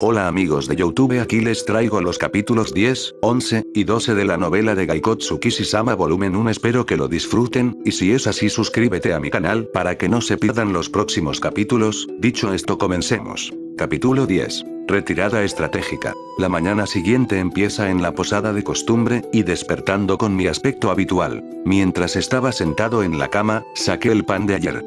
Hola amigos de YouTube, aquí les traigo los capítulos 10, 11 y 12 de la novela de Gaikotsu Kishi-sama volumen 1. Espero que lo disfruten, y si es así suscríbete a mi canal para que no se pierdan los próximos capítulos. Dicho esto, comencemos. Capítulo 10. Retirada estratégica. La mañana siguiente empieza en la posada de costumbre, y despertando con mi aspecto habitual. Mientras estaba sentado en la cama, saqué el pan de ayer.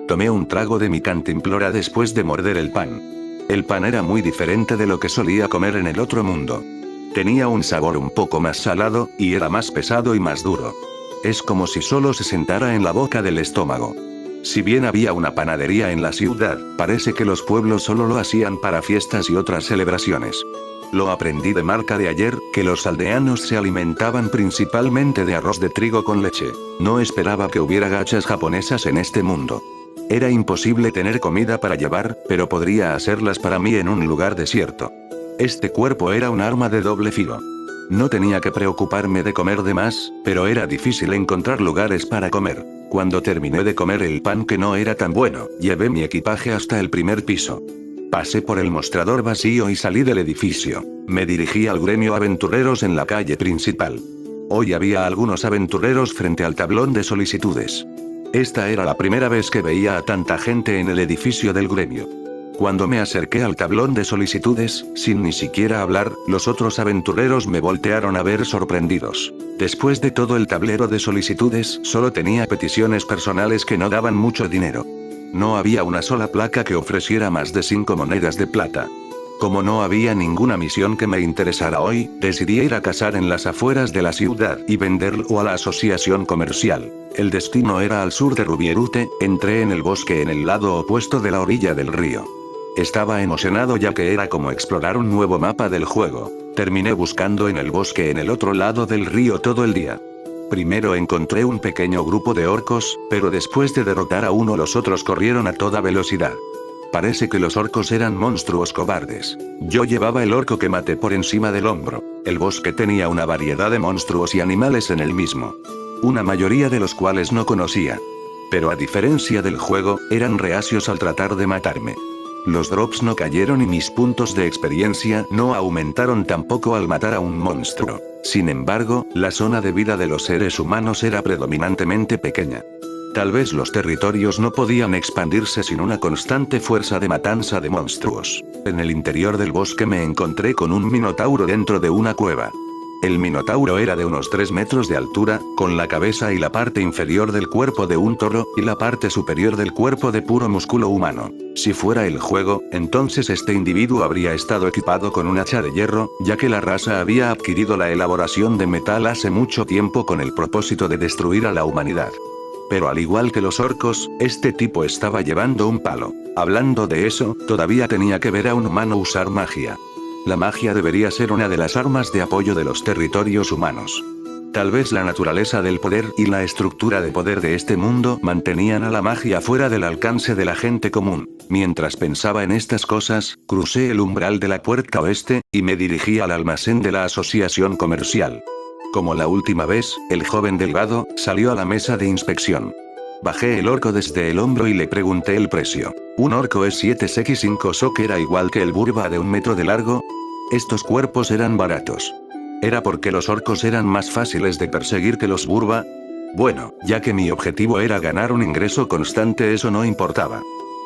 Tomé un trago de mi cantimplora después de morder el pan. El pan era muy diferente de lo que solía comer en el otro mundo. Tenía un sabor un poco más salado, y era más pesado y más duro. Es como si solo se sentara en la boca del estómago. Si bien había una panadería en la ciudad, parece que los pueblos solo lo hacían para fiestas y otras celebraciones. Lo aprendí de marca de ayer, que los aldeanos se alimentaban principalmente de arroz de trigo con leche. No esperaba que hubiera gachas japonesas en este mundo. Era imposible tener comida para llevar, pero podría hacerlas para mí en un lugar desierto. Este cuerpo era un arma de doble filo. No tenía que preocuparme de comer de más, pero era difícil encontrar lugares para comer. Cuando terminé de comer el pan que no era tan bueno, llevé mi equipaje hasta el primer piso. Pasé por el mostrador vacío y salí del edificio. Me dirigí al gremio aventureros en la calle principal. Hoy había algunos aventureros frente al tablón de solicitudes. Esta era la primera vez que veía a tanta gente en el edificio del gremio. Cuando me acerqué al tablón de solicitudes, sin ni siquiera hablar, los otros aventureros me voltearon a ver sorprendidos. Después de todo el tablero de solicitudes, solo tenía peticiones personales que no daban mucho dinero. No había una sola placa que ofreciera más de 5 monedas de plata. Como no había ninguna misión que me interesara hoy, decidí ir a cazar en las afueras de la ciudad y venderlo a la asociación comercial. El destino era al sur de Rubierute. Entré en el bosque en el lado opuesto de la orilla del río. Estaba emocionado ya que era como explorar un nuevo mapa del juego. Terminé buscando en el bosque en el otro lado del río todo el día. Primero encontré un pequeño grupo de orcos, pero después de derrotar a uno los otros corrieron a toda velocidad. Parece que los orcos eran monstruos cobardes. Yo llevaba el orco que maté por encima del hombro. El bosque tenía una variedad de monstruos y animales en el mismo. Una mayoría de los cuales no conocía. Pero a diferencia del juego, eran reacios al tratar de matarme. Los drops no cayeron y mis puntos de experiencia no aumentaron tampoco al matar a un monstruo. Sin embargo, la zona de vida de los seres humanos era predominantemente pequeña. Tal vez los territorios no podían expandirse sin una constante fuerza de matanza de monstruos. En el interior del bosque me encontré con un minotauro dentro de una cueva. El minotauro era de unos 3 metros de altura, con la cabeza y la parte inferior del cuerpo de un toro, y la parte superior del cuerpo de puro músculo humano. Si fuera el juego, entonces este individuo habría estado equipado con un hacha de hierro, ya que la raza había adquirido la elaboración de metal hace mucho tiempo con el propósito de destruir a la humanidad. Pero al igual que los orcos, este tipo estaba llevando un palo. Hablando de eso, todavía tenía que ver a un humano usar magia. La magia debería ser una de las armas de apoyo de los territorios humanos. Tal vez la naturaleza del poder y la estructura de poder de este mundo mantenían a la magia fuera del alcance de la gente común. Mientras pensaba en estas cosas, crucé el umbral de la puerta oeste, y me dirigí al almacén de la asociación comercial. Como la última vez, el joven delgado salió a la mesa de inspección. Bajé el orco desde el hombro y le pregunté el precio. ¿Un orco es 7x5 so que era igual que el burba de 1 metro de largo? Estos cuerpos eran baratos. ¿Era porque los orcos eran más fáciles de perseguir que los burba? Bueno, ya que mi objetivo era ganar un ingreso constante, eso no importaba.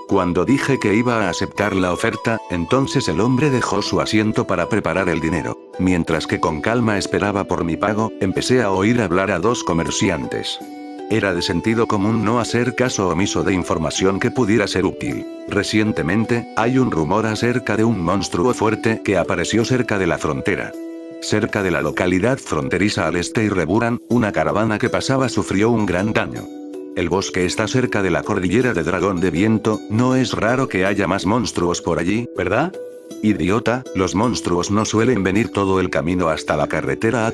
Cuando dije que iba a aceptar la oferta, entonces el hombre dejó su asiento para preparar el dinero. Mientras que con calma esperaba por mi pago, empecé a oír hablar a 2 comerciantes. Era de sentido común no hacer caso omiso de información que pudiera ser útil. Recientemente, hay un rumor acerca de un monstruo fuerte que apareció cerca de la frontera. Cerca de la localidad fronteriza al este y Reburan, una caravana que pasaba sufrió un gran daño. El bosque está cerca de la cordillera de Dragón de Viento, no es raro que haya más monstruos por allí, ¿verdad? Idiota, los monstruos no suelen venir todo el camino hasta la carretera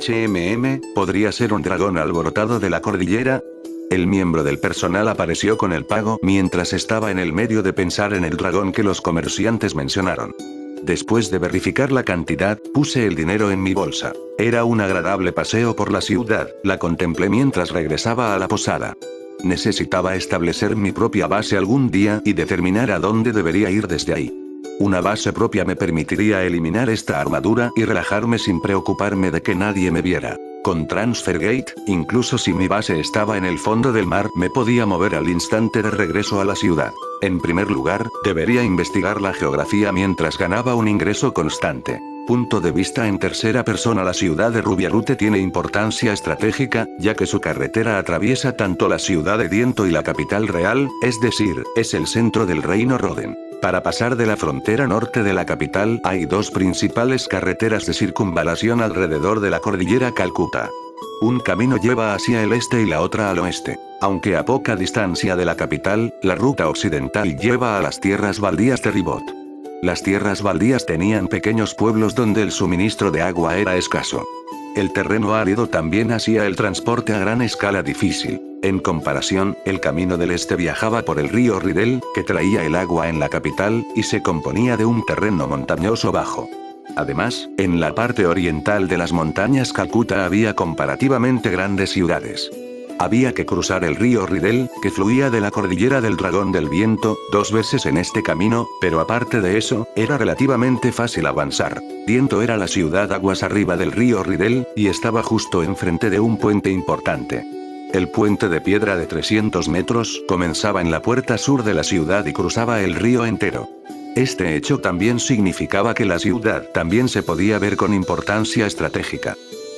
¿podría ser un dragón alborotado de la cordillera? El miembro del personal apareció con el pago mientras estaba en el medio de pensar en el dragón que los comerciantes mencionaron. Después de verificar la cantidad, puse el dinero en mi bolsa. Era un agradable paseo por la ciudad, la contemplé mientras regresaba a la posada. Necesitaba establecer mi propia base algún día y determinar a dónde debería ir desde ahí. Una base propia me permitiría eliminar esta armadura y relajarme sin preocuparme de que nadie me viera. Con Transfergate, incluso si mi base estaba en el fondo del mar, me podía mover al instante de regreso a la ciudad. En primer lugar, debería investigar la geografía mientras ganaba un ingreso constante. Punto de vista en tercera persona. La ciudad de Rubiarute tiene importancia estratégica, ya que su carretera atraviesa tanto la ciudad de Diento y la capital real, es decir, es el centro del reino Roden. Para pasar de la frontera norte de la capital, hay dos principales carreteras de circunvalación alrededor de la cordillera Calcuta. Un camino lleva hacia el este y la otra al oeste. Aunque a poca distancia de la capital, la ruta occidental lleva a las tierras baldías de Ribot. Las tierras baldías tenían pequeños pueblos donde el suministro de agua era escaso. El terreno árido también hacía el transporte a gran escala difícil. En comparación, el camino del este viajaba por el río Ridel, que traía el agua en la capital, y se componía de un terreno montañoso bajo. Además, en la parte oriental de las montañas Calcuta había comparativamente grandes ciudades. Había que cruzar el río Ridel, que fluía de la cordillera del Dragón del Viento, 2 veces en este camino, pero aparte de eso, era relativamente fácil avanzar. Diento era la ciudad aguas arriba del río Ridel, y estaba justo enfrente de un puente importante. El puente de piedra de 300 metros comenzaba en la puerta sur de la ciudad y cruzaba el río entero. Este hecho también significaba que la ciudad también se podía ver con importancia estratégica.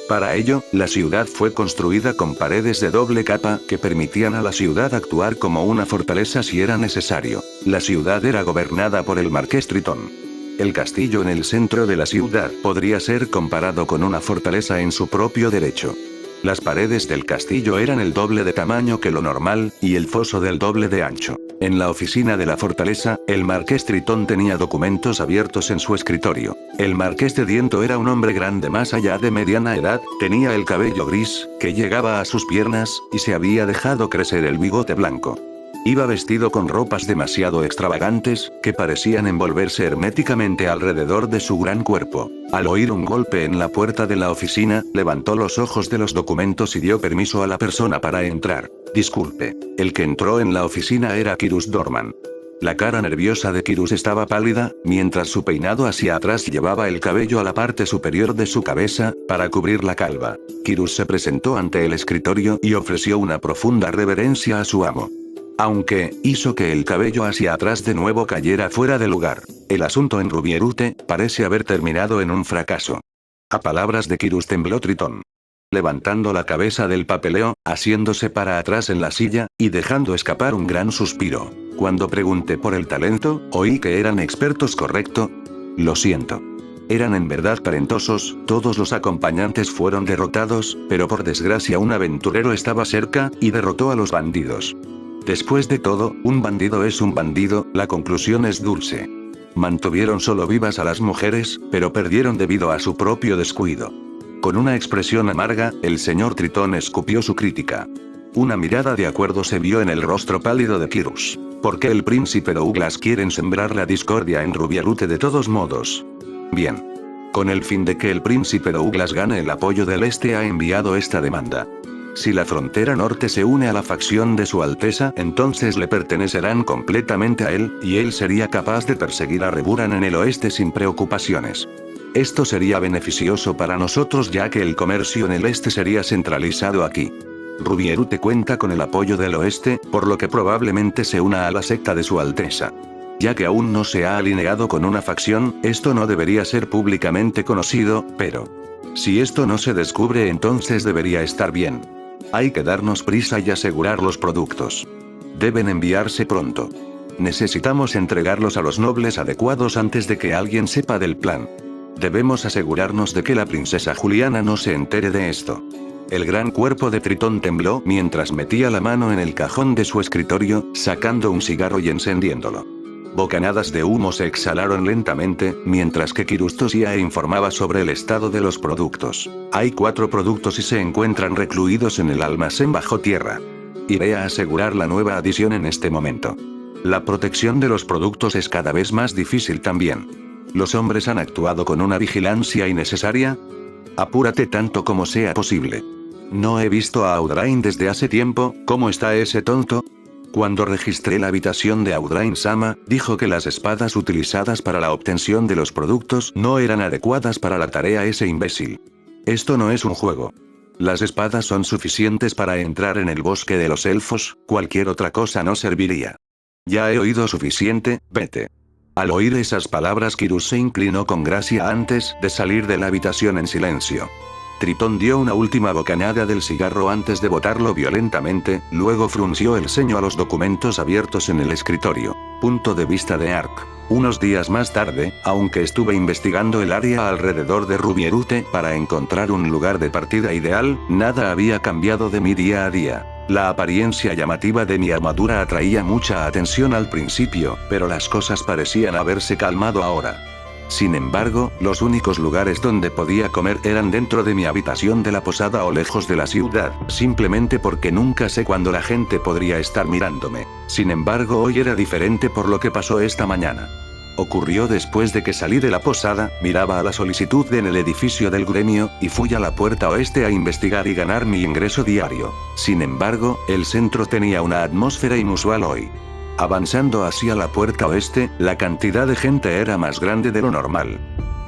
Para ello, la ciudad fue construida con paredes de doble capa que permitían a la ciudad actuar como una fortaleza si era necesario. La ciudad era gobernada por el Marqués Tritón. El castillo en el centro de la ciudad podría ser comparado con una fortaleza en su propio derecho. Las paredes del castillo eran el doble de tamaño que lo normal, y el foso del doble de ancho. En la oficina de la fortaleza, el Marqués Tritón tenía documentos abiertos en su escritorio. El Marqués de Diento era un hombre grande más allá de mediana edad, tenía el cabello gris, que llegaba a sus piernas, y se había dejado crecer el bigote blanco. Iba vestido con ropas demasiado extravagantes, que parecían envolverse herméticamente alrededor de su gran cuerpo. Al oír un golpe en la puerta de la oficina, levantó los ojos de los documentos y dio permiso a la persona para entrar. Disculpe. El que entró en la oficina era Kirus Dorman. La cara nerviosa de Kirus estaba pálida, mientras su peinado hacia atrás llevaba el cabello a la parte superior de su cabeza, para cubrir la calva. Kirus se presentó ante el escritorio y ofreció una profunda reverencia a su amo. Aunque, hizo que el cabello hacia atrás de nuevo cayera fuera de lugar. El asunto en Rubierute parece haber terminado en un fracaso. A palabras de Kirus tembló Tritón. Levantando la cabeza del papeleo, haciéndose para atrás en la silla, y dejando escapar un gran suspiro. Cuando pregunté por el talento, oí que eran expertos, ¿correcto? Lo siento. Eran en verdad talentosos, todos los acompañantes fueron derrotados, pero por desgracia un aventurero estaba cerca, y derrotó a los bandidos. Después de todo, un bandido es un bandido, la conclusión es dulce. Mantuvieron solo vivas a las mujeres, pero perdieron debido a su propio descuido. Con una expresión amarga, el señor Tritón escupió su crítica. Una mirada de acuerdo se vio en el rostro pálido de Kirus. ¿Por qué el príncipe Douglas quieren sembrar la discordia en Rubierute de todos modos? Bien. Con el fin de que el príncipe Douglas gane el apoyo del este ha enviado esta demanda. Si la frontera norte se une a la facción de su Alteza, entonces le pertenecerán completamente a él, y él sería capaz de perseguir a Reburan en el oeste sin preocupaciones. Esto sería beneficioso para nosotros ya que el comercio en el este sería centralizado aquí. Rubierute cuenta con el apoyo del oeste, por lo que probablemente se una a la secta de su Alteza. Ya que aún no se ha alineado con una facción, esto no debería ser públicamente conocido, pero si esto no se descubre entonces debería estar bien. Hay que darnos prisa y asegurar los productos. Deben enviarse pronto. Necesitamos entregarlos a los nobles adecuados antes de que alguien sepa del plan. Debemos asegurarnos de que la princesa Juliana no se entere de esto. El gran cuerpo de Tritón tembló mientras metía la mano en el cajón de su escritorio, sacando un cigarro y encendiéndolo. Bocanadas de humo se exhalaron lentamente, mientras que Kirus tosía e informaba sobre el estado de los productos. Hay 4 productos y se encuentran recluidos en el almacén bajo tierra. Iré a asegurar la nueva adición en este momento. La protección de los productos es cada vez más difícil también. ¿Los hombres han actuado con una vigilancia innecesaria? Apúrate tanto como sea posible. No he visto a Audrain desde hace tiempo, ¿cómo está ese tonto? Cuando registré la habitación de Audrain-sama, dijo que las espadas utilizadas para la obtención de los productos no eran adecuadas para la tarea ese imbécil. Esto no es un juego. Las espadas son suficientes para entrar en el bosque de los elfos, cualquier otra cosa no serviría. Ya he oído suficiente, vete. Al oír esas palabras Kiryu se inclinó con gracia antes de salir de la habitación en silencio. Tritón dio una última bocanada del cigarro antes de botarlo violentamente, luego frunció el ceño a los documentos abiertos en el escritorio. Punto de vista de Ark. Unos días más tarde, aunque estuve investigando el área alrededor de Rubierute para encontrar un lugar de partida ideal, nada había cambiado de mi día a día. La apariencia llamativa de mi armadura atraía mucha atención al principio, pero las cosas parecían haberse calmado ahora. Sin embargo, los únicos lugares donde podía comer eran dentro de mi habitación de la posada o lejos de la ciudad, simplemente porque nunca sé cuándo la gente podría estar mirándome. Sin embargo, hoy era diferente por lo que pasó esta mañana. Ocurrió después de que salí de la posada, miraba a la solicitud en el edificio del gremio, y fui a la puerta oeste a investigar y ganar mi ingreso diario. Sin embargo, el centro tenía una atmósfera inusual hoy. Avanzando hacia la puerta oeste, la cantidad de gente era más grande de lo normal.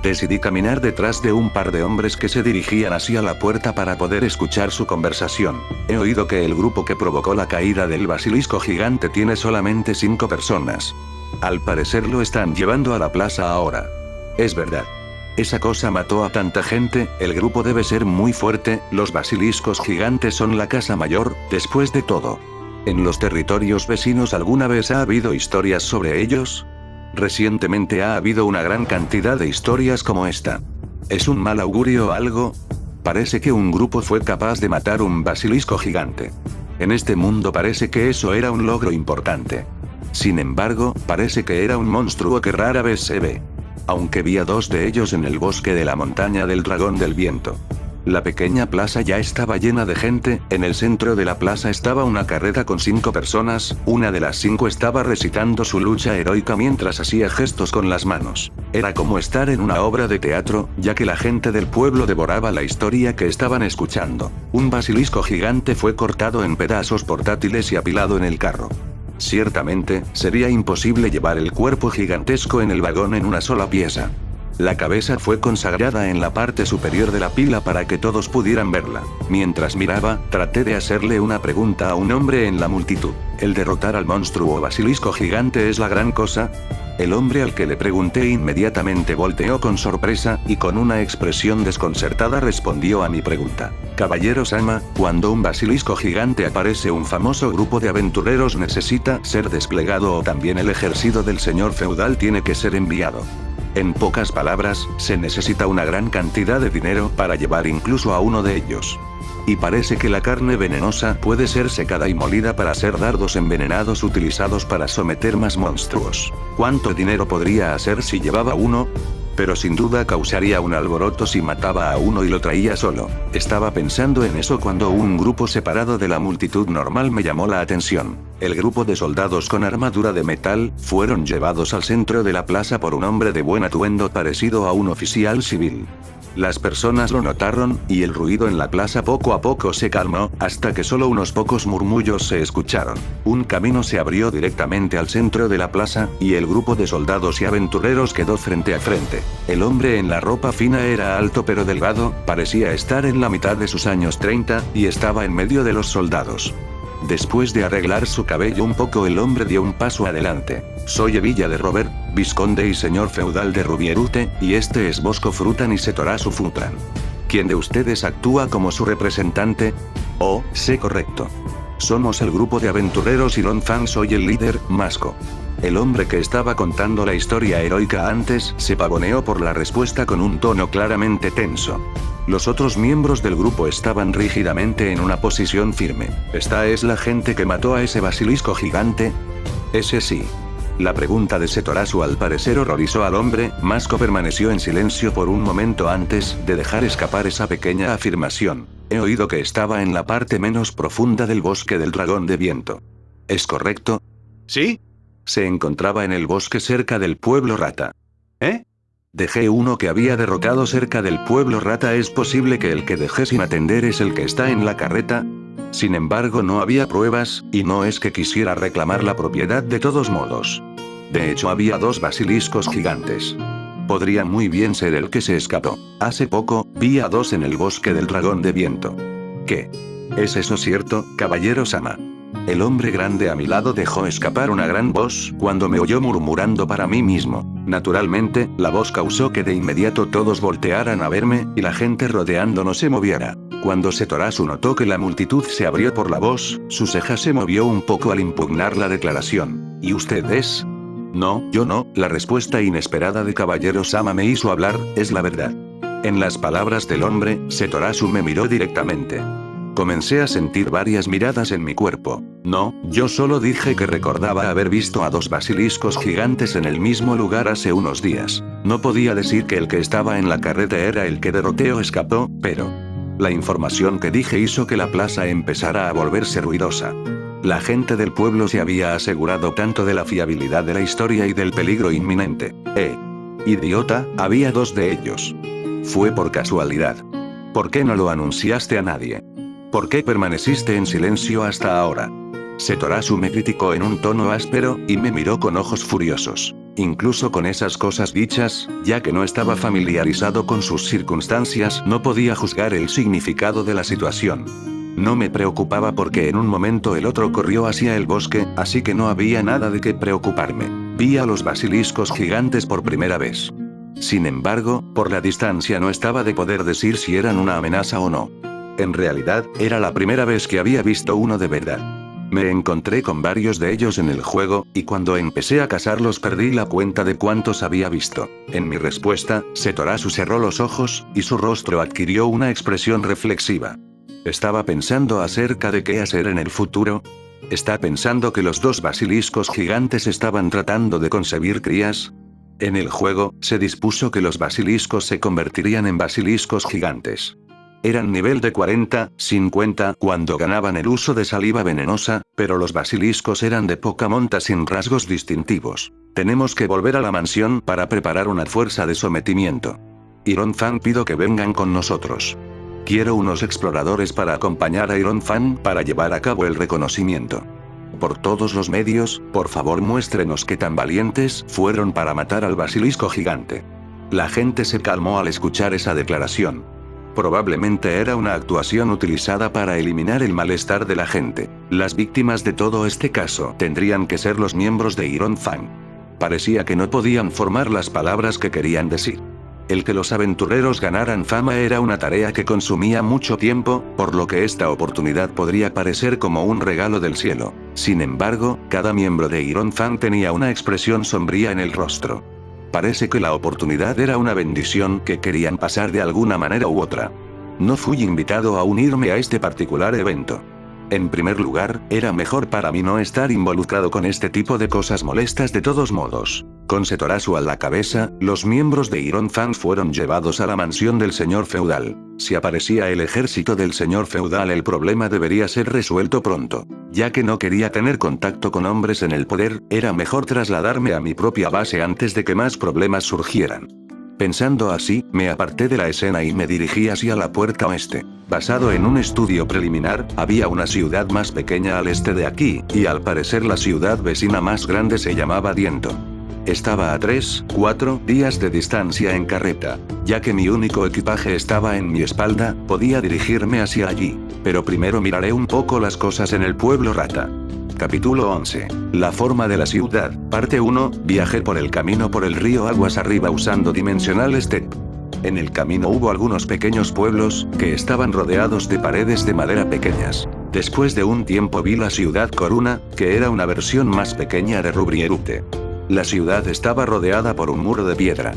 Decidí caminar detrás de un par de hombres que se dirigían hacia la puerta para poder escuchar su conversación. He oído que el grupo que provocó la caída del basilisco gigante tiene solamente 5 personas. Al parecer lo están llevando a la plaza ahora. Es verdad. Esa cosa mató a tanta gente, el grupo debe ser muy fuerte, los basiliscos gigantes son la casa mayor, después de todo. ¿En los territorios vecinos alguna vez ha habido historias sobre ellos? Recientemente ha habido una gran cantidad de historias como esta. ¿Es un mal augurio o algo? Parece que un grupo fue capaz de matar un basilisco gigante. En este mundo parece que eso era un logro importante. Sin embargo, parece que era un monstruo que rara vez se ve. Aunque vi a 2 de ellos en el bosque de la montaña del dragón del viento. La pequeña plaza ya estaba llena de gente, en el centro de la plaza estaba una carreta con 5 personas, una de las 5 estaba recitando su lucha heroica mientras hacía gestos con las manos. Era como estar en una obra de teatro, ya que la gente del pueblo devoraba la historia que estaban escuchando. Un basilisco gigante fue cortado en pedazos portátiles y apilado en el carro. Ciertamente, sería imposible llevar el cuerpo gigantesco en el vagón en una sola pieza. La cabeza fue consagrada en la parte superior de la pila para que todos pudieran verla. Mientras miraba, traté de hacerle una pregunta a un hombre en la multitud. ¿El derrotar al monstruo basilisco gigante es la gran cosa? El hombre al que le pregunté inmediatamente volteó con sorpresa, y con una expresión desconcertada respondió a mi pregunta. Caballero Sama, cuando un basilisco gigante aparece, un famoso grupo de aventureros necesita ser desplegado o también el ejército del señor feudal tiene que ser enviado. En pocas palabras, se necesita una gran cantidad de dinero para llevar incluso a uno de ellos. Y parece que la carne venenosa puede ser secada y molida para hacer dardos envenenados utilizados para someter más monstruos. ¿Cuánto dinero podría hacer si llevaba uno? Pero sin duda causaría un alboroto si mataba a uno y lo traía solo. Estaba pensando en eso cuando un grupo separado de la multitud normal me llamó la atención. El grupo de soldados con armadura de metal fueron llevados al centro de la plaza por un hombre de buen atuendo parecido a un oficial civil. Las personas lo notaron, y el ruido en la plaza poco a poco se calmó, hasta que solo unos pocos murmullos se escucharon. Un camino se abrió directamente al centro de la plaza, y el grupo de soldados y aventureros quedó frente a frente. El hombre en la ropa fina era alto pero delgado, parecía estar en la mitad de sus años 30, y estaba en medio de los soldados. Después de arreglar su cabello un poco, el hombre dio un paso adelante. Soy Evilla de Robert, vizconde y señor feudal de Rubierute, y este es Bosco Frutan y Setorasu Futran. ¿Quién de ustedes actúa como su representante? Oh, sé correcto. Somos el grupo de aventureros y Lonfan soy el líder, Masco. El hombre que estaba contando la historia heroica antes se pavoneó por la respuesta con un tono claramente tenso. Los otros miembros del grupo estaban rígidamente en una posición firme. ¿Esta es la gente que mató a ese basilisco gigante? Ese sí. La pregunta de Setorasu al parecer horrorizó al hombre. Masco permaneció en silencio por un momento antes de dejar escapar esa pequeña afirmación. He oído que estaba en la parte menos profunda del bosque del dragón de viento. ¿Es correcto? ¿Sí? Se encontraba en el bosque cerca del pueblo rata. ¿Eh? Dejé uno que había derrotado cerca del pueblo rata. ¿Es posible que el que dejé sin atender es el que está en la carreta? Sin embargo, no había pruebas, y no es que quisiera reclamar la propiedad de todos modos. De hecho, había 2 basiliscos gigantes. Podría muy bien ser el que se escapó. Hace poco, vi a 2 en el bosque del dragón de viento. ¿Qué? ¿Es eso cierto, caballero Sama? El hombre grande a mi lado dejó escapar una gran voz cuando me oyó murmurando para mí mismo. Naturalmente, la voz causó que de inmediato todos voltearan a verme, y la gente rodeándonos se moviera. Cuando Setorasu notó que la multitud se abrió por la voz, su ceja se movió un poco al impugnar la declaración. ¿Y usted es? No, yo no, la respuesta inesperada de caballero Sama me hizo hablar, es la verdad. En las palabras del hombre, Setorasu me miró directamente. Comencé a sentir varias miradas en mi cuerpo. No, yo solo dije que recordaba haber visto a 2 basiliscos gigantes en el mismo lugar hace unos días. No podía decir que el que estaba en la carreta era el que derroté o escapó, pero... la información que dije hizo que la plaza empezara a volverse ruidosa. La gente del pueblo se había asegurado tanto de la fiabilidad de la historia y del peligro inminente. Idiota, había 2 de ellos. Fue por casualidad. ¿Por qué no lo anunciaste a nadie? ¿Por qué permaneciste en silencio hasta ahora? Setorasu me criticó en un tono áspero, y me miró con ojos furiosos. Incluso con esas cosas dichas, ya que no estaba familiarizado con sus circunstancias, no podía juzgar el significado de la situación. No me preocupaba porque en un momento el otro corrió hacia el bosque, así que no había nada de qué preocuparme. Vi a los basiliscos gigantes por primera vez. Sin embargo, por la distancia no estaba de poder decir si eran una amenaza o no. En realidad, era la primera vez que había visto uno de verdad. Me encontré con varios de ellos en el juego, y cuando empecé a cazarlos perdí la cuenta de cuántos había visto. En mi respuesta, Setorasu cerró los ojos, y su rostro adquirió una expresión reflexiva. ¿Estaba pensando acerca de qué hacer en el futuro? ¿Está pensando que los 2 basiliscos gigantes estaban tratando de concebir crías? En el juego, se dispuso que los basiliscos se convertirían en basiliscos gigantes. Eran nivel de 40, 50 cuando ganaban el uso de saliva venenosa, pero los basiliscos eran de poca monta sin rasgos distintivos. Tenemos que volver a la mansión para preparar una fuerza de sometimiento. Iron Fan, pido que vengan con nosotros. Quiero unos exploradores para acompañar a Iron Fan para llevar a cabo el reconocimiento. Por todos los medios, por favor muéstrenos qué tan valientes fueron para matar al basilisco gigante. La gente se calmó al escuchar esa declaración. Probablemente era una actuación utilizada para eliminar el malestar de la gente. Las víctimas de todo este caso tendrían que ser los miembros de Iron Fan. Parecía que no podían formar las palabras que querían decir. El que los aventureros ganaran fama era una tarea que consumía mucho tiempo, por lo que esta oportunidad podría parecer como un regalo del cielo. Sin embargo, cada miembro de Iron Fan tenía una expresión sombría en el rostro. Parece que la oportunidad era una bendición que querían pasar de alguna manera u otra. No fui invitado a unirme a este particular evento. En primer lugar, era mejor para mí no estar involucrado con este tipo de cosas molestas de todos modos. Con Setorasu a la cabeza, los miembros de Iron Fan fueron llevados a la mansión del señor feudal. Si aparecía el ejército del señor feudal, el problema debería ser resuelto pronto. Ya que no quería tener contacto con hombres en el poder, era mejor trasladarme a mi propia base antes de que más problemas surgieran. Pensando así, me aparté de la escena y me dirigí hacia la puerta oeste. Basado en un estudio preliminar, había una ciudad más pequeña al este de aquí, y al parecer la ciudad vecina más grande se llamaba Diento. Estaba a 3-4 días de distancia en carreta. Ya que mi único equipaje estaba en mi espalda, podía dirigirme hacia allí. Pero primero miraré un poco las cosas en el pueblo rata. Capítulo 11. La forma de la ciudad. Parte 1. Viajé por el camino por el río aguas arriba usando Dimensional Step. En el camino hubo algunos pequeños pueblos, que estaban rodeados de paredes de madera pequeñas. Después de un tiempo vi la ciudad Coruna, que era una versión más pequeña de Rubrierute. La ciudad estaba rodeada por un muro de piedra.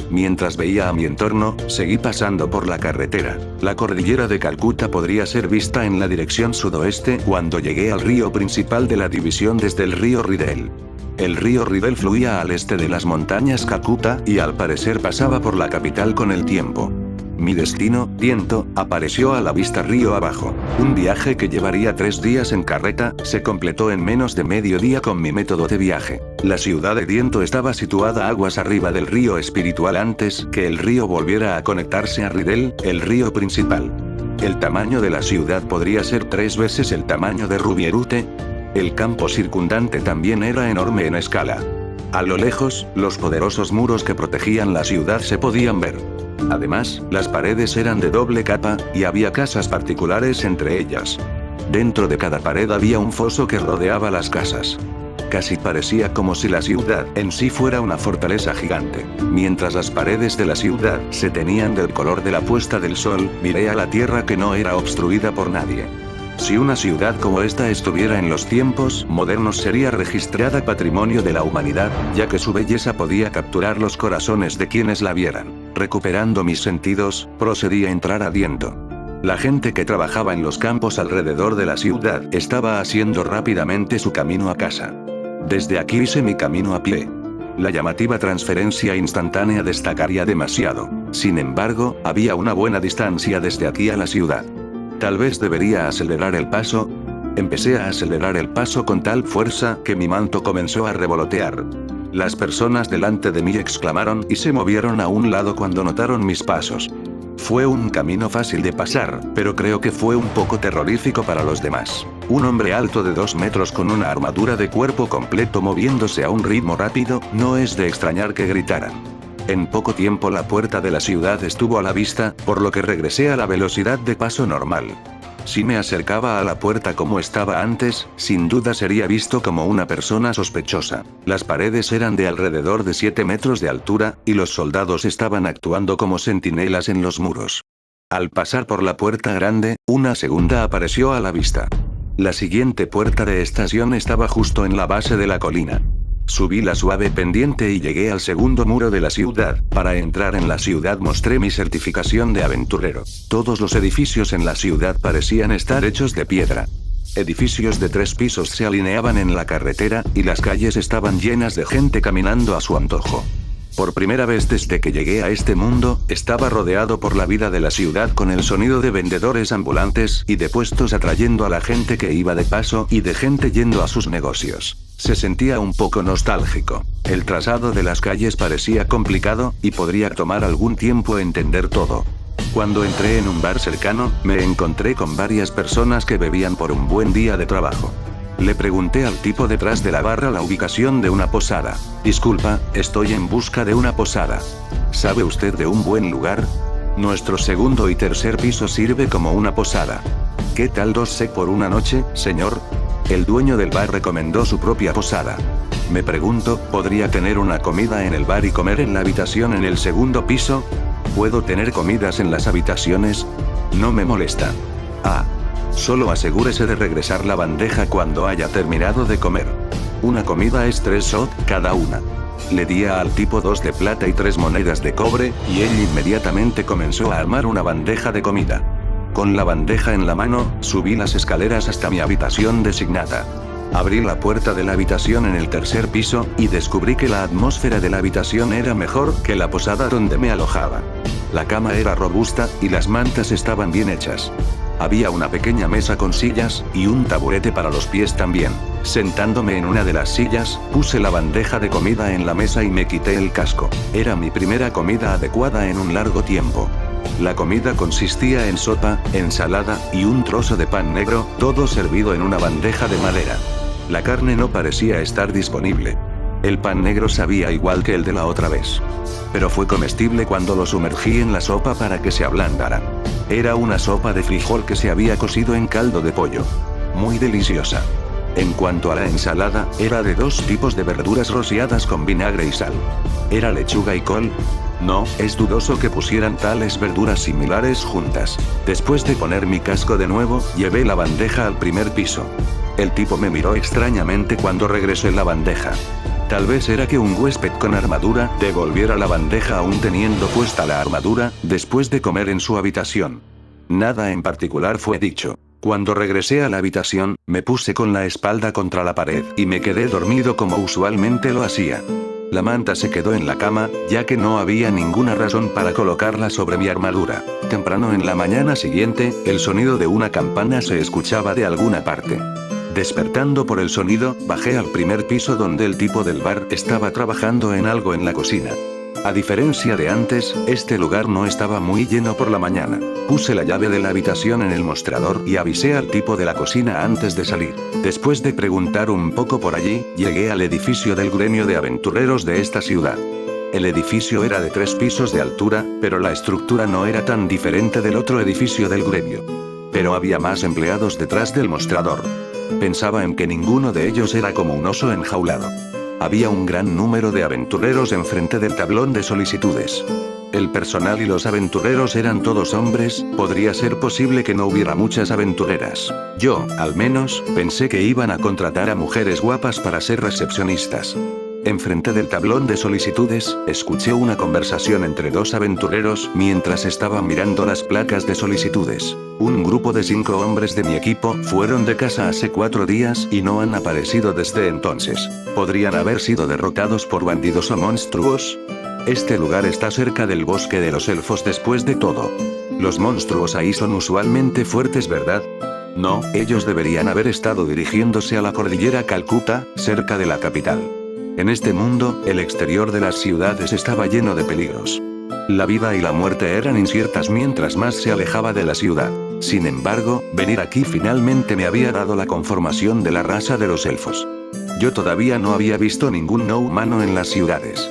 Mientras veía a mi entorno, seguí pasando por la carretera. La cordillera de Calcuta podría ser vista en la dirección sudoeste cuando llegué al río principal de la división desde el río Ridel. El río Ridel fluía al este de las montañas Calcuta y al parecer pasaba por la capital con el tiempo. Mi destino, Diento, apareció a la vista río abajo. Un viaje que llevaría 3 días en carreta, se completó en menos de medio día con mi método de viaje. La ciudad de Diento estaba situada aguas arriba del río espiritual antes que el río volviera a conectarse a Ridel, el río principal. El tamaño de la ciudad podría ser 3 veces el tamaño de Rubierute. El campo circundante también era enorme en escala. A lo lejos, los poderosos muros que protegían la ciudad se podían ver. Además, las paredes eran de doble capa, y había casas particulares entre ellas. Dentro de cada pared había un foso que rodeaba las casas. Casi parecía como si la ciudad en sí fuera una fortaleza gigante. Mientras las paredes de la ciudad se teñían del color de la puesta del sol, miré a la tierra que no era obstruida por nadie. Si una ciudad como esta estuviera en los tiempos modernos sería registrada Patrimonio de la Humanidad, ya que su belleza podía capturar los corazones de quienes la vieran. Recuperando mis sentidos, procedí a entrar adentro. La gente que trabajaba en los campos alrededor de la ciudad estaba haciendo rápidamente su camino a casa. Desde aquí hice mi camino a pie. La llamativa transferencia instantánea destacaría demasiado. Sin embargo, había una buena distancia desde aquí a la ciudad. Tal vez debería acelerar el paso. Empecé a acelerar el paso con tal fuerza que mi manto comenzó a revolotear. Las personas delante de mí exclamaron y se movieron a un lado cuando notaron mis pasos. Fue un camino fácil de pasar, pero creo que fue un poco terrorífico para los demás. Un hombre alto de 2 metros con una armadura de cuerpo completo moviéndose a un ritmo rápido, no es de extrañar que gritaran. En poco tiempo la puerta de la ciudad estuvo a la vista, por lo que regresé a la velocidad de paso normal. Si me acercaba a la puerta como estaba antes, sin duda sería visto como una persona sospechosa. Las paredes eran de alrededor de 7 metros de altura, y los soldados estaban actuando como centinelas en los muros. Al pasar por la puerta grande, una segunda apareció a la vista. La siguiente puerta de estación estaba justo en la base de la colina. Subí la suave pendiente y llegué al segundo muro de la ciudad. Para entrar en la ciudad mostré mi certificación de aventurero. Todos los edificios en la ciudad parecían estar hechos de piedra. Edificios de 3 pisos se alineaban en la carretera, y las calles estaban llenas de gente caminando a su antojo. Por primera vez desde que llegué a este mundo, estaba rodeado por la vida de la ciudad con el sonido de vendedores ambulantes y de puestos atrayendo a la gente que iba de paso y de gente yendo a sus negocios. Se sentía un poco nostálgico. El trazado de las calles parecía complicado, y podría tomar algún tiempo entender todo. Cuando entré en un bar cercano, me encontré con varias personas que bebían por un buen día de trabajo. Le pregunté al tipo detrás de la barra la ubicación de una posada. Disculpa, estoy en busca de una posada. ¿Sabe usted de un buen lugar? Nuestro segundo y tercer piso sirve como una posada. ¿Qué tal 2 sec por una noche, señor? El dueño del bar recomendó su propia posada. Me pregunto, ¿podría tener una comida en el bar y comer en la habitación en el segundo piso? ¿Puedo tener comidas en las habitaciones? No me molesta. Ah. Solo asegúrese de regresar la bandeja cuando haya terminado de comer. Una comida es 3 sot cada una. Le di al tipo 2 de plata y 3 monedas de cobre, y él inmediatamente comenzó a armar una bandeja de comida. Con la bandeja en la mano, subí las escaleras hasta mi habitación designada. Abrí la puerta de la habitación en el tercer piso, y descubrí que la atmósfera de la habitación era mejor que la posada donde me alojaba. La cama era robusta, y las mantas estaban bien hechas. Había una pequeña mesa con sillas, y un taburete para los pies también. Sentándome en una de las sillas, puse la bandeja de comida en la mesa y me quité el casco. Era mi primera comida adecuada en un largo tiempo. La comida consistía en sopa, ensalada, y un trozo de pan negro, todo servido en una bandeja de madera. La carne no parecía estar disponible. El pan negro sabía igual que el de la otra vez. Pero fue comestible cuando lo sumergí en la sopa para que se ablandara. Era una sopa de frijol que se había cocido en caldo de pollo. Muy deliciosa. En cuanto a la ensalada, era de 2 tipos de verduras rociadas con vinagre y sal. ¿Era lechuga y col? No, es dudoso que pusieran tales verduras similares juntas. Después de poner mi casco de nuevo, llevé la bandeja al primer piso. El tipo me miró extrañamente cuando regresé la bandeja. Tal vez era que un huésped con armadura devolviera la bandeja aún teniendo puesta la armadura, después de comer en su habitación. Nada en particular fue dicho. Cuando regresé a la habitación, me puse con la espalda contra la pared y me quedé dormido como usualmente lo hacía. La manta se quedó en la cama, ya que no había ninguna razón para colocarla sobre mi armadura. Temprano en la mañana siguiente, el sonido de una campana se escuchaba de alguna parte. Despertando por el sonido, bajé al primer piso donde el tipo del bar estaba trabajando en algo en la cocina. A diferencia de antes, este lugar no estaba muy lleno por la mañana. Puse la llave de la habitación en el mostrador y avisé al tipo de la cocina antes de salir. Después de preguntar un poco por allí, llegué al edificio del gremio de aventureros de esta ciudad. El edificio era de 3 pisos de altura, pero la estructura no era tan diferente del otro edificio del gremio. Pero había más empleados detrás del mostrador. Pensaba en que ninguno de ellos era como un oso enjaulado. Había un gran número de aventureros enfrente del tablón de solicitudes. El personal y los aventureros eran todos hombres, podría ser posible que no hubiera muchas aventureras. Yo, al menos, pensé que iban a contratar a mujeres guapas para ser recepcionistas. Enfrente del tablón de solicitudes, escuché una conversación entre 2 aventureros mientras estaban mirando las placas de solicitudes. Un grupo de 5 hombres de mi equipo fueron de casa hace 4 días y no han aparecido desde entonces. ¿Podrían haber sido derrotados por bandidos o monstruos? Este lugar está cerca del bosque de los elfos después de todo. Los monstruos ahí son usualmente fuertes, ¿verdad? No, ellos deberían haber estado dirigiéndose a la cordillera Calcuta, cerca de la capital. En este mundo, el exterior de las ciudades estaba lleno de peligros. La vida y la muerte eran inciertas mientras más se alejaba de la ciudad. Sin embargo, venir aquí finalmente me había dado la conformación de la raza de los elfos. Yo todavía no había visto ningún no humano en las ciudades.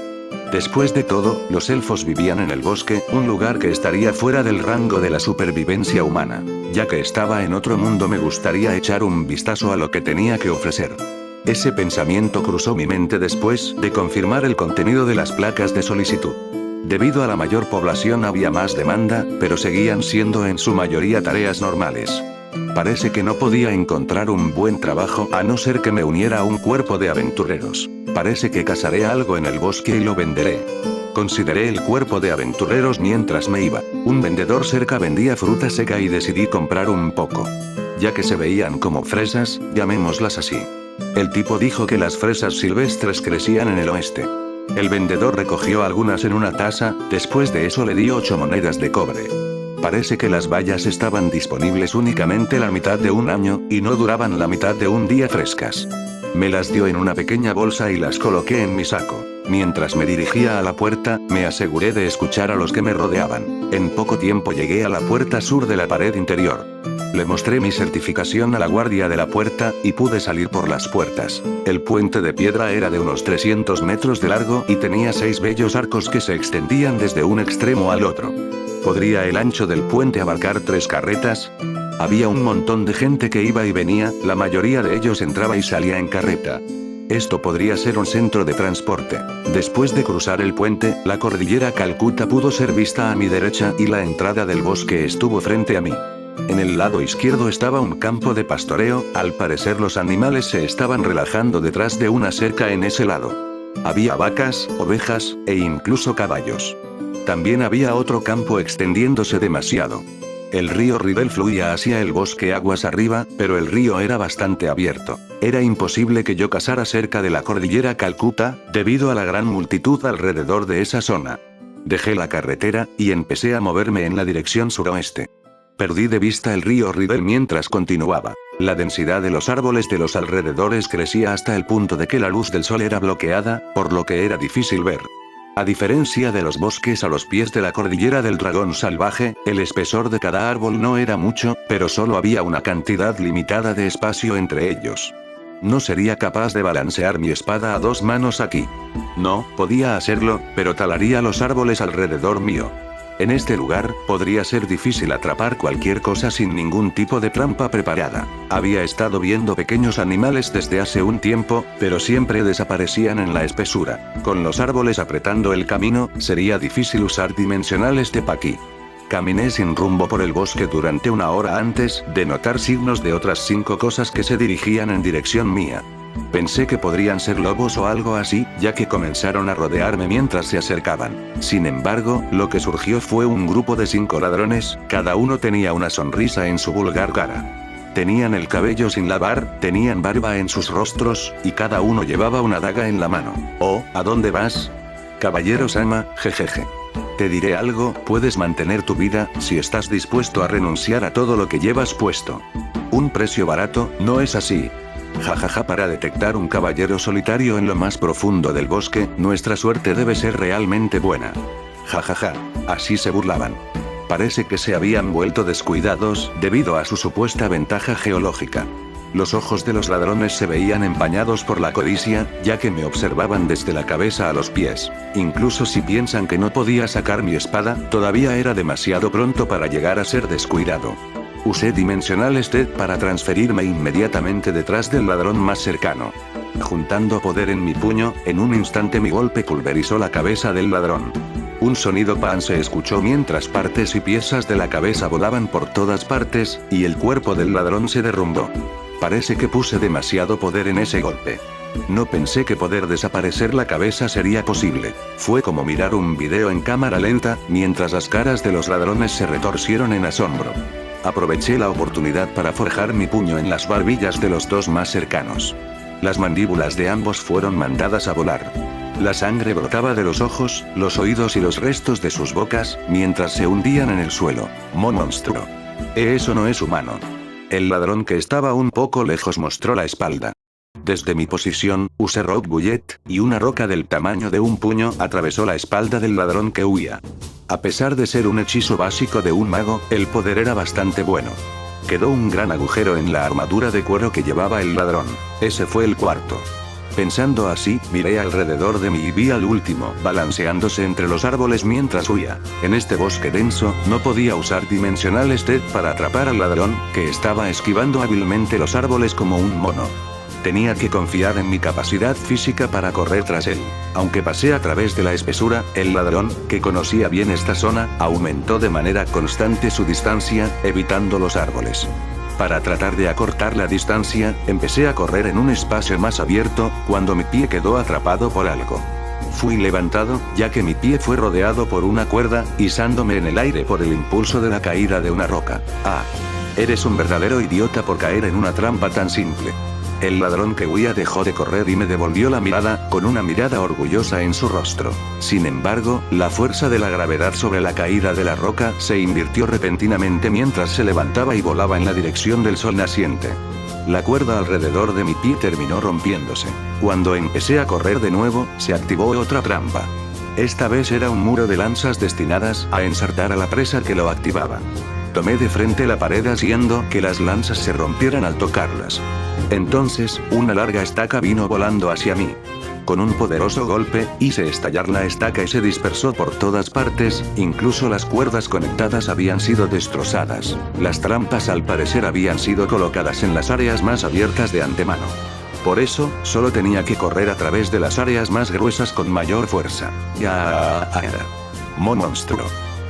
Después de todo, los elfos vivían en el bosque, un lugar que estaría fuera del rango de la supervivencia humana. Ya que estaba en otro mundo, me gustaría echar un vistazo a lo que tenía que ofrecer. Ese pensamiento cruzó mi mente después de confirmar el contenido de las placas de solicitud. Debido a la mayor población había más demanda, pero seguían siendo en su mayoría tareas normales. Parece que no podía encontrar un buen trabajo a no ser que me uniera a un cuerpo de aventureros. Parece que cazaré algo en el bosque y lo venderé. Consideré el cuerpo de aventureros mientras me iba. Un vendedor cerca vendía fruta seca y decidí comprar un poco. Ya que se veían como fresas, llamémoslas así. El tipo dijo que las fresas silvestres crecían en el oeste. El vendedor recogió algunas en una taza, después de eso le di 8 monedas de cobre. Parece que las bayas estaban disponibles únicamente la mitad de un año, y no duraban la mitad de un día frescas. Me las dio en una pequeña bolsa y las coloqué en mi saco. Mientras me dirigía a la puerta, me aseguré de escuchar a los que me rodeaban. En poco tiempo llegué a la puerta sur de la pared interior. Le mostré mi certificación a la guardia de la puerta, y pude salir por las puertas. El puente de piedra era de unos 300 metros de largo y tenía 6 bellos arcos que se extendían desde un extremo al otro. ¿Podría el ancho del puente abarcar 3 carretas? Había un montón de gente que iba y venía, la mayoría de ellos entraba y salía en carreta. Esto podría ser un centro de transporte. Después de cruzar el puente, la cordillera Calcuta pudo ser vista a mi derecha y la entrada del bosque estuvo frente a mí. En el lado izquierdo estaba un campo de pastoreo, al parecer los animales se estaban relajando detrás de una cerca en ese lado. Había vacas, ovejas, e incluso caballos. También había otro campo extendiéndose demasiado. El río Rivel fluía hacia el bosque aguas arriba, pero el río era bastante abierto. Era imposible que yo cazara cerca de la cordillera Calcuta, debido a la gran multitud alrededor de esa zona. Dejé la carretera, y empecé a moverme en la dirección suroeste. Perdí de vista el río Rivel mientras continuaba. La densidad de los árboles de los alrededores crecía hasta el punto de que la luz del sol era bloqueada, por lo que era difícil ver. A diferencia de los bosques a los pies de la cordillera del dragón salvaje, el espesor de cada árbol no era mucho, pero solo había una cantidad limitada de espacio entre ellos. No sería capaz de balancear mi espada a 2 manos aquí. No, podía hacerlo, pero talaría los árboles alrededor mío. En este lugar, podría ser difícil atrapar cualquier cosa sin ningún tipo de trampa preparada. Había estado viendo pequeños animales desde hace un tiempo, pero siempre desaparecían en la espesura. Con los árboles apretando el camino, sería difícil usar dimensionales de Paqui. Caminé sin rumbo por el bosque durante 1 hora antes de notar signos de otras 5 cosas que se dirigían en dirección mía. Pensé que podrían ser lobos o algo así, ya que comenzaron a rodearme mientras se acercaban. Sin embargo, lo que surgió fue un grupo de 5 ladrones, cada uno tenía una sonrisa en su vulgar cara. Tenían el cabello sin lavar, tenían barba en sus rostros, y cada uno llevaba una daga en la mano. Oh, ¿a dónde vas? Caballero Sama, jejeje. Te diré algo, puedes mantener tu vida, si estás dispuesto a renunciar a todo lo que llevas puesto. Un precio barato, ¿no es así? Jajaja, para detectar un caballero solitario en lo más profundo del bosque, nuestra suerte debe ser realmente buena. Jajaja, así se burlaban. Parece que se habían vuelto descuidados, debido a su supuesta ventaja geológica. Los ojos de los ladrones se veían empañados por la codicia, ya que me observaban desde la cabeza a los pies. Incluso si piensan que no podía sacar mi espada, todavía era demasiado pronto para llegar a ser descuidado. Usé Dimensional Step para transferirme inmediatamente detrás del ladrón más cercano. Juntando poder en mi puño, en un instante mi golpe pulverizó la cabeza del ladrón. Un sonido pan se escuchó mientras partes y piezas de la cabeza volaban por todas partes, y el cuerpo del ladrón se derrumbó. Parece que puse demasiado poder en ese golpe. No pensé que poder desaparecer la cabeza sería posible. Fue como mirar un video en cámara lenta, mientras las caras de los ladrones se retorcieron en asombro. Aproveché la oportunidad para forjar mi puño en las barbillas de los dos más cercanos. Las mandíbulas de ambos fueron mandadas a volar. La sangre brotaba de los ojos, los oídos y los restos de sus bocas, mientras se hundían en el suelo. Monstruo. Eso no es humano. El ladrón, que estaba un poco lejos, mostró la espalda. Desde mi posición, usé Rock Bullet, y una roca del tamaño de un puño atravesó la espalda del ladrón que huía. A pesar de ser un hechizo básico de un mago, el poder era bastante bueno. Quedó un gran agujero en la armadura de cuero que llevaba el ladrón. Ese fue el cuarto. Pensando así, miré alrededor de mí y vi al último, balanceándose entre los árboles mientras huía. En este bosque denso, no podía usar Dimensional Step para atrapar al ladrón, que estaba esquivando hábilmente los árboles como un mono. Tenía que confiar en mi capacidad física para correr tras él. Aunque pasé a través de la espesura, el ladrón, que conocía bien esta zona, aumentó de manera constante su distancia, evitando los árboles. Para tratar de acortar la distancia, empecé a correr en un espacio más abierto, cuando mi pie quedó atrapado por algo. Fui levantado, ya que mi pie fue rodeado por una cuerda, izándome en el aire por el impulso de la caída de una roca. Ah. Eres un verdadero idiota por caer en una trampa tan simple. El ladrón que huía dejó de correr y me devolvió la mirada, con una mirada orgullosa en su rostro. Sin embargo, la fuerza de la gravedad sobre la caída de la roca se invirtió repentinamente mientras se levantaba y volaba en la dirección del sol naciente. La cuerda alrededor de mi pie terminó rompiéndose. Cuando empecé a correr de nuevo, se activó otra trampa. Esta vez era un muro de lanzas destinadas a ensartar a la presa que lo activaba. Tomé de frente la pared haciendo que las lanzas se rompieran al tocarlas. Entonces, una larga estaca vino volando hacia mí. Con un poderoso golpe, hice estallar la estaca y se dispersó por todas partes, incluso las cuerdas conectadas habían sido destrozadas. Las trampas al parecer habían sido colocadas en las áreas más abiertas de antemano. Por eso, solo tenía que correr a través de las áreas más gruesas con mayor fuerza. Monstruo.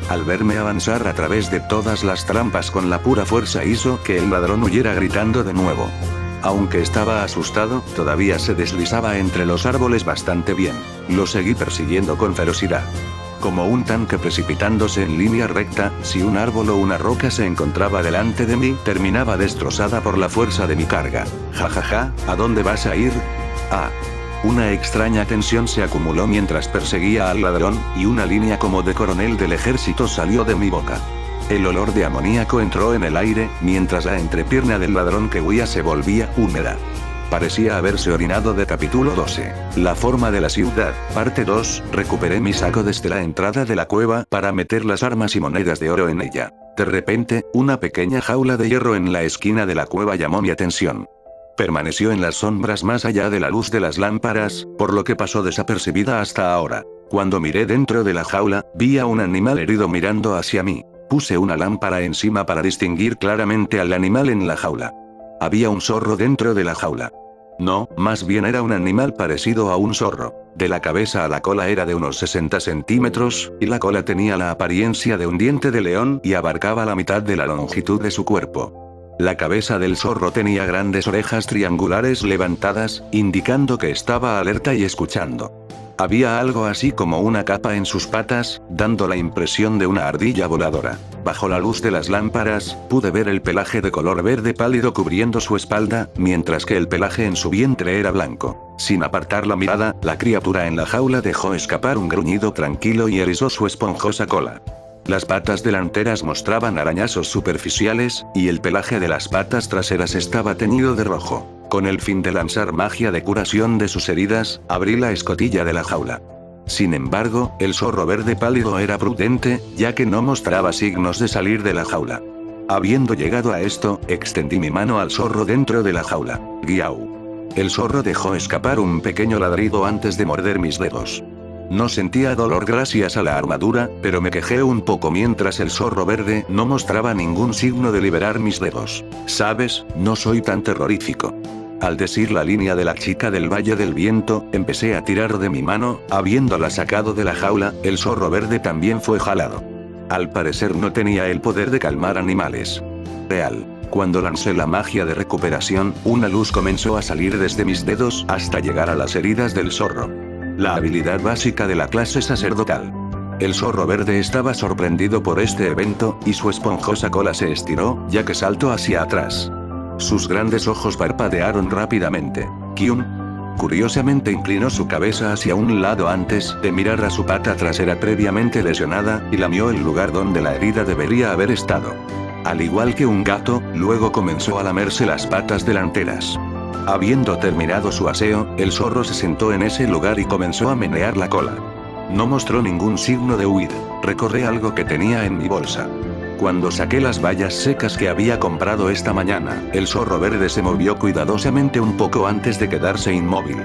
Al verme avanzar a través de todas las trampas con la pura fuerza, hizo que el ladrón huyera gritando de nuevo. Aunque estaba asustado, todavía se deslizaba entre los árboles bastante bien. Lo seguí persiguiendo con ferocidad. Como un tanque precipitándose en línea recta, si un árbol o una roca se encontraba delante de mí, terminaba destrozada por la fuerza de mi carga. Jajaja, ¿a dónde vas a ir? Ah. Una extraña tensión se acumuló mientras perseguía al ladrón, y una línea como de coronel del ejército salió de mi boca. El olor de amoníaco entró en el aire, mientras la entrepierna del ladrón que huía se volvía húmeda. Parecía haberse orinado. De capítulo 12. La forma de la ciudad, parte 2. Recuperé mi saco desde la entrada de la cueva para meter las armas y monedas de oro en ella. De repente, una pequeña jaula de hierro en la esquina de la cueva llamó mi atención. Permaneció en las sombras más allá de la luz de las lámparas, por lo que pasó desapercibida hasta ahora. Cuando miré dentro de la jaula, vi a un animal herido mirando hacia mí. Puse una lámpara encima para distinguir claramente al animal en la jaula. Había un zorro dentro de la jaula. No, más bien era un animal parecido a un zorro. De la cabeza a la cola era de unos 60 centímetros, y la cola tenía la apariencia de un diente de león y abarcaba la mitad de la longitud de su cuerpo. La cabeza del zorro tenía grandes orejas triangulares levantadas, indicando que estaba alerta y escuchando. Había algo así como una capa en sus patas, dando la impresión de una ardilla voladora. Bajo la luz de las lámparas, pude ver el pelaje de color verde pálido cubriendo su espalda, mientras que el pelaje en su vientre era blanco. Sin apartar la mirada, la criatura en la jaula dejó escapar un gruñido tranquilo y erizó su esponjosa cola. Las patas delanteras mostraban arañazos superficiales, y el pelaje de las patas traseras estaba teñido de rojo. Con el fin de lanzar magia de curación de sus heridas, abrí la escotilla de la jaula. Sin embargo, el zorro verde pálido era prudente, ya que no mostraba signos de salir de la jaula. Habiendo llegado a esto, extendí mi mano al zorro dentro de la jaula. Guiau. El zorro dejó escapar un pequeño ladrido antes de morder mis dedos. No sentía dolor gracias a la armadura, pero me quejé un poco mientras el zorro verde no mostraba ningún signo de liberar mis dedos. ¿Sabes? No soy tan terrorífico. Al decir la línea de la chica del Valle del Viento, empecé a tirar de mi mano, habiéndola sacado de la jaula, el zorro verde también fue jalado. Al parecer no tenía el poder de calmar animales. Real. Cuando lancé la magia de recuperación, una luz comenzó a salir desde mis dedos hasta llegar a las heridas del zorro. La habilidad básica de la clase sacerdotal. El zorro verde estaba sorprendido por este evento, y su esponjosa cola se estiró, ya que saltó hacia atrás. Sus grandes ojos parpadearon rápidamente. Kyun. Curiosamente inclinó su cabeza hacia un lado antes de mirar a su pata trasera previamente lesionada, y lamió el lugar donde la herida debería haber estado. Al igual que un gato, luego comenzó a lamerse las patas delanteras. Habiendo terminado su aseo, el zorro se sentó en ese lugar y comenzó a menear la cola. No mostró ningún signo de huir. Recordé algo que tenía en mi bolsa. Cuando saqué las bayas secas que había comprado esta mañana, el zorro verde se movió cuidadosamente un poco antes de quedarse inmóvil.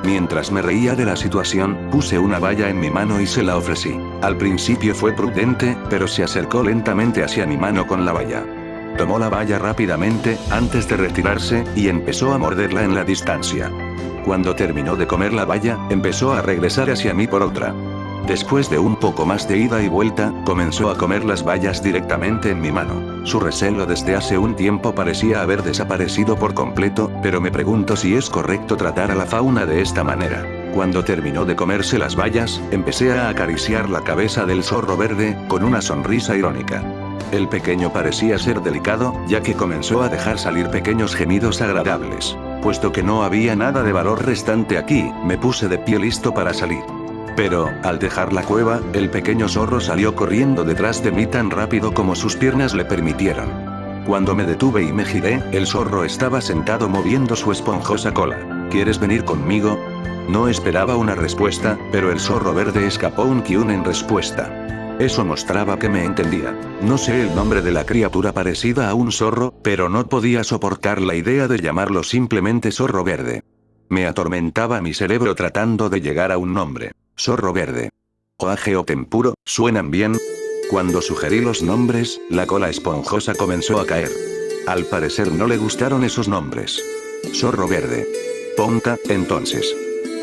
Mientras me reía de la situación, puse una baya en mi mano y se la ofrecí. Al principio fue prudente, pero se acercó lentamente hacia mi mano con la baya. Tomó la baya rápidamente, antes de retirarse, y empezó a morderla en la distancia. Cuando terminó de comer la baya, empezó a regresar hacia mí por otra. Después de un poco más de ida y vuelta, comenzó a comer las bayas directamente en mi mano. Su recelo desde hace un tiempo parecía haber desaparecido por completo, pero me pregunto si es correcto tratar a la fauna de esta manera. Cuando terminó de comerse las bayas, empecé a acariciar la cabeza del zorro verde, con una sonrisa irónica. El pequeño parecía ser delicado, ya que comenzó a dejar salir pequeños gemidos agradables. Puesto que no había nada de valor restante aquí, me puse de pie listo para salir. Pero, al dejar la cueva, el pequeño zorro salió corriendo detrás de mí tan rápido como sus piernas le permitieron. Cuando me detuve y me giré, el zorro estaba sentado moviendo su esponjosa cola. ¿Quieres venir conmigo? No esperaba una respuesta, pero el zorro verde escapó un Kyun en respuesta. Eso mostraba que me entendía. No sé el nombre de la criatura parecida a un zorro, pero no podía soportar la idea de llamarlo simplemente zorro verde. Me atormentaba mi cerebro tratando de llegar a un nombre. Zorro verde. Oage o tempuro, ¿suenan bien? Cuando sugerí los nombres, la cola esponjosa comenzó a caer. Al parecer no le gustaron esos nombres. Zorro verde. Ponta, entonces.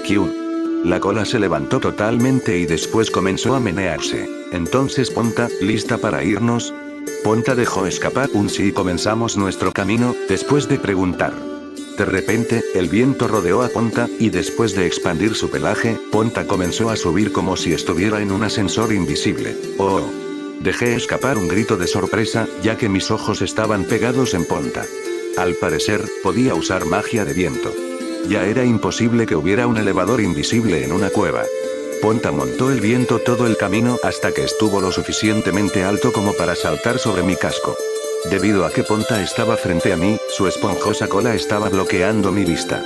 Kyun. La cola se levantó totalmente y después comenzó a menearse. Entonces Ponta, ¿lista para irnos? Ponta dejó escapar un sí y comenzamos nuestro camino, después de preguntar. De repente, el viento rodeó a Ponta, y después de expandir su pelaje, Ponta comenzó a subir como si estuviera en un ascensor invisible. ¡Oh! Dejé escapar un grito de sorpresa, ya que mis ojos estaban pegados en Ponta. Al parecer, podía usar magia de viento. Ya era imposible que hubiera un elevador invisible en una cueva. Ponta montó el viento todo el camino hasta que estuvo lo suficientemente alto como para saltar sobre mi casco. Debido a que Ponta estaba frente a mí, su esponjosa cola estaba bloqueando mi vista.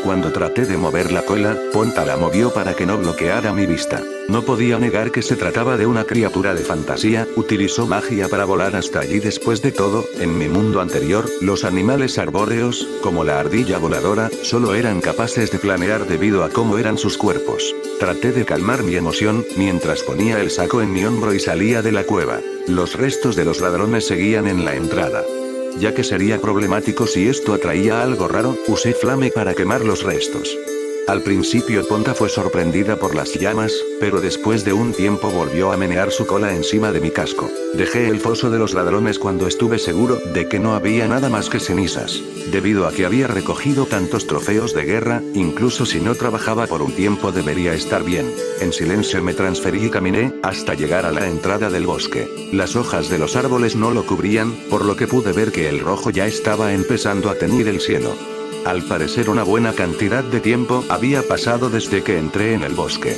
Cuando traté de mover la cola, Ponta la movió para que no bloqueara mi vista. No podía negar que se trataba de una criatura de fantasía, utilizó magia para volar hasta allí. Después de todo, en mi mundo anterior, los animales arbóreos, como la ardilla voladora, solo eran capaces de planear debido a cómo eran sus cuerpos. Traté de calmar mi emoción, mientras ponía el saco en mi hombro y salía de la cueva. Los restos de los ladrones seguían en la entrada. Ya que sería problemático si esto atraía algo raro, usé flame para quemar los restos. Al principio Ponta fue sorprendida por las llamas, pero después de un tiempo volvió a menear su cola encima de mi casco. Dejé el foso de los ladrones cuando estuve seguro de que no había nada más que cenizas. Debido a que había recogido tantos trofeos de guerra, incluso si no trabajaba por un tiempo debería estar bien. En silencio me transferí y caminé, hasta llegar a la entrada del bosque. Las hojas de los árboles no lo cubrían, por lo que pude ver que el rojo ya estaba empezando a teñir el cielo. Al parecer una buena cantidad de tiempo había pasado desde que entré en el bosque.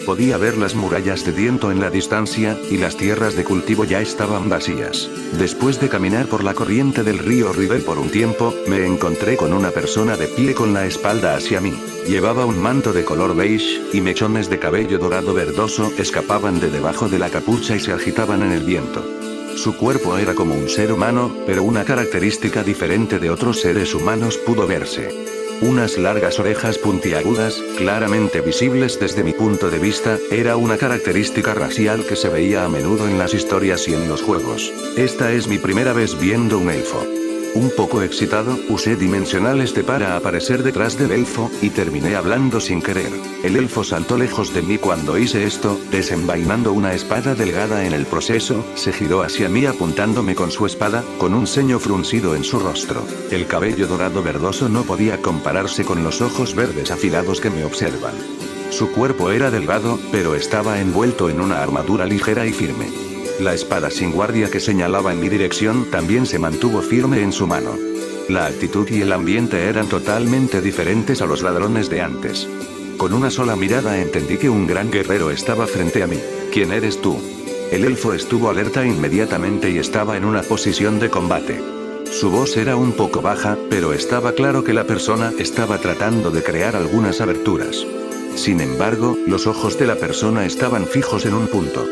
Podía ver las murallas de viento en la distancia, y las tierras de cultivo ya estaban vacías. Después de caminar por la corriente del río River por un tiempo, me encontré con una persona de pie con la espalda hacia mí. Llevaba un manto de color beige, y mechones de cabello dorado verdoso escapaban de debajo de la capucha y se agitaban en el viento. Su cuerpo era como un ser humano, pero una característica diferente de otros seres humanos pudo verse. Unas largas orejas puntiagudas, claramente visibles desde mi punto de vista, era una característica racial que se veía a menudo en las historias y en los juegos. Esta es mi primera vez viendo un elfo. Un poco excitado, usé dimensionales para aparecer detrás del elfo, y terminé hablando sin querer. El elfo saltó lejos de mí cuando hice esto, desenvainando una espada delgada en el proceso, se giró hacia mí apuntándome con su espada, con un ceño fruncido en su rostro. El cabello dorado verdoso no podía compararse con los ojos verdes afilados que me observan. Su cuerpo era delgado, pero estaba envuelto en una armadura ligera y firme. La espada sin guardia que señalaba en mi dirección también se mantuvo firme en su mano. La actitud y el ambiente eran totalmente diferentes a los ladrones de antes. Con una sola mirada entendí que un gran guerrero estaba frente a mí. ¿Quién eres tú? El elfo estuvo alerta inmediatamente y estaba en una posición de combate. Su voz era un poco baja, pero estaba claro que la persona estaba tratando de crear algunas aberturas. Sin embargo, los ojos de la persona estaban fijos en un punto.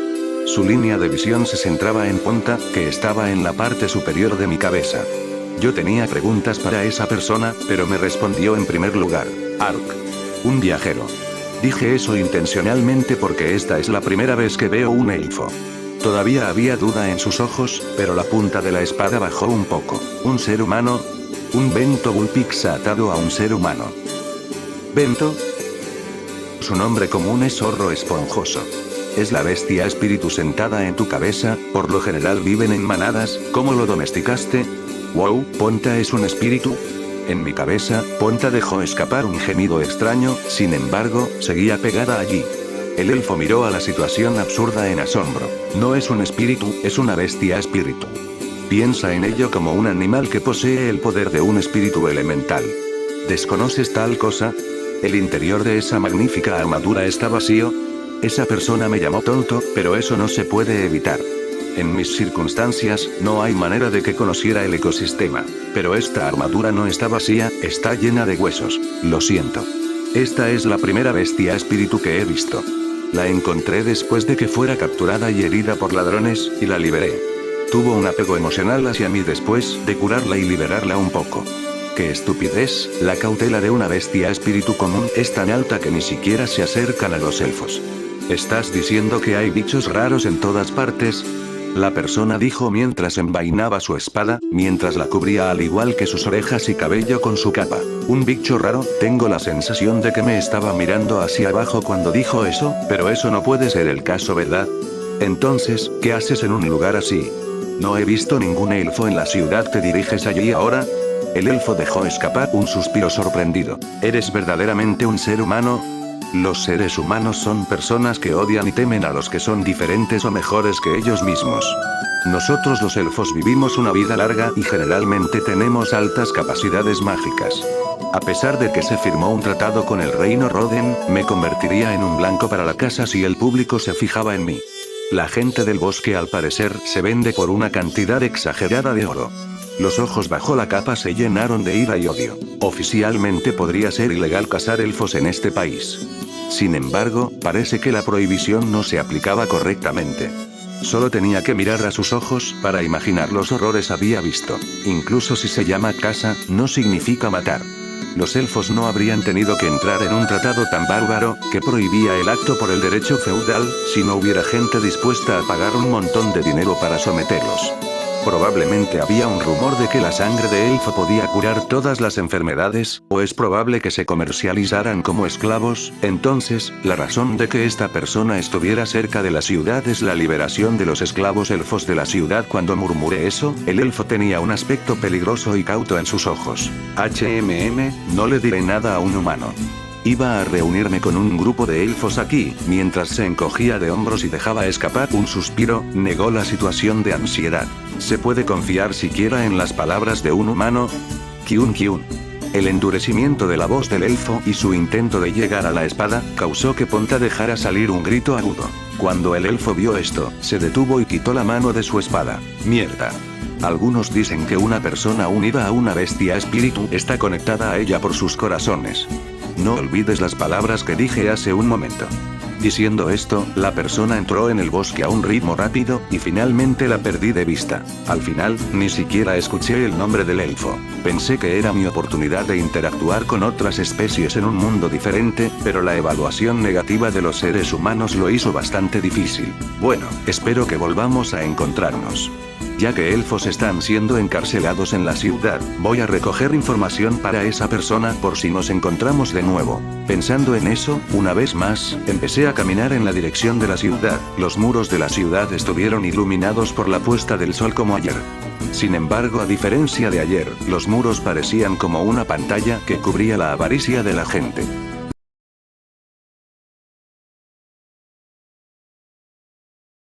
Su línea de visión se centraba en Ponta, que estaba en la parte superior de mi cabeza. Yo tenía preguntas para esa persona, pero me respondió en primer lugar, Ark. Un viajero. Dije eso intencionalmente porque esta es la primera vez que veo un elfo. Todavía había duda en sus ojos, pero la punta de la espada bajó un poco. ¿Un ser humano? Un Bento Vulpix atado a un ser humano. ¿Bento? Su nombre común es zorro esponjoso. Es la bestia espíritu sentada en tu cabeza, por lo general viven en manadas. ¿Cómo lo domesticaste? Wow, ¿Ponta es un espíritu? En mi cabeza, Ponta dejó escapar un gemido extraño, sin embargo, seguía pegada allí. El elfo miró a la situación absurda en asombro. No es un espíritu, es una bestia espíritu. Piensa en ello como un animal que posee el poder de un espíritu elemental. ¿Desconoces tal cosa? ¿El interior de esa magnífica armadura está vacío? Esa persona me llamó tonto, pero eso no se puede evitar. En mis circunstancias, no hay manera de que conociera el ecosistema. Pero esta armadura no está vacía, está llena de huesos. Lo siento. Esta es la primera bestia espíritu que he visto. La encontré después de que fuera capturada y herida por ladrones, y la liberé. Tuvo un apego emocional hacia mí después de curarla y liberarla un poco. ¡Qué estupidez! La cautela de una bestia espíritu común es tan alta que ni siquiera se acercan a los elfos. ¿Estás diciendo que hay bichos raros en todas partes? La persona dijo mientras envainaba su espada, mientras la cubría al igual que sus orejas y cabello con su capa. ¿Un bicho raro? Tengo la sensación de que me estaba mirando hacia abajo cuando dijo eso, pero eso no puede ser el caso, ¿verdad? Entonces, ¿qué haces en un lugar así? No he visto ningún elfo en la ciudad. ¿Te diriges allí ahora? El elfo dejó escapar un suspiro sorprendido. ¿Eres verdaderamente un ser humano? Los seres humanos son personas que odian y temen a los que son diferentes o mejores que ellos mismos. Nosotros los elfos vivimos una vida larga y generalmente tenemos altas capacidades mágicas. A pesar de que se firmó un tratado con el reino Roden, me convertiría en un blanco para la casa si el público se fijaba en mí. La gente del bosque al parecer se vende por una cantidad exagerada de oro. Los ojos bajo la capa se llenaron de ira y odio. Oficialmente podría ser ilegal cazar elfos en este país. Sin embargo, parece que la prohibición no se aplicaba correctamente. Solo tenía que mirar a sus ojos para imaginar los horrores había visto. Incluso si se llama caza, no significa matar. Los elfos no habrían tenido que entrar en un tratado tan bárbaro, que prohibía el acto por el derecho feudal, si no hubiera gente dispuesta a pagar un montón de dinero para someterlos. Probablemente había un rumor de que la sangre de elfo podía curar todas las enfermedades, o es probable que se comercializaran como esclavos. Entonces, la razón de que esta persona estuviera cerca de la ciudad es la liberación de los esclavos elfos de la ciudad. Cuando murmuré eso, el elfo tenía un aspecto peligroso y cauto en sus ojos. No le diré nada a un humano. Iba a reunirme con un grupo de elfos aquí. Mientras se encogía de hombros y dejaba escapar un suspiro, negó la situación de ansiedad. ¿Se puede confiar siquiera en las palabras de un humano? Kyun. El endurecimiento de la voz del elfo y su intento de llegar a la espada, causó que Ponta dejara salir un grito agudo. Cuando el elfo vio esto, se detuvo y quitó la mano de su espada. ¡Mierda! Algunos dicen que una persona unida a una bestia espíritu está conectada a ella por sus corazones. No olvides las palabras que dije hace un momento. Diciendo esto, la persona entró en el bosque a un ritmo rápido, y finalmente la perdí de vista. Al final, ni siquiera escuché el nombre del elfo. Pensé que era mi oportunidad de interactuar con otras especies en un mundo diferente, pero la evaluación negativa de los seres humanos lo hizo bastante difícil. Bueno, espero que volvamos a encontrarnos. Ya que elfos están siendo encarcelados en la ciudad, voy a recoger información para esa persona por si nos encontramos de nuevo. Pensando en eso, una vez más, empecé a caminar en la dirección de la ciudad. Los muros de la ciudad estuvieron iluminados por la puesta del sol como ayer. Sin embargo, a diferencia de ayer, los muros parecían como una pantalla que cubría la avaricia de la gente.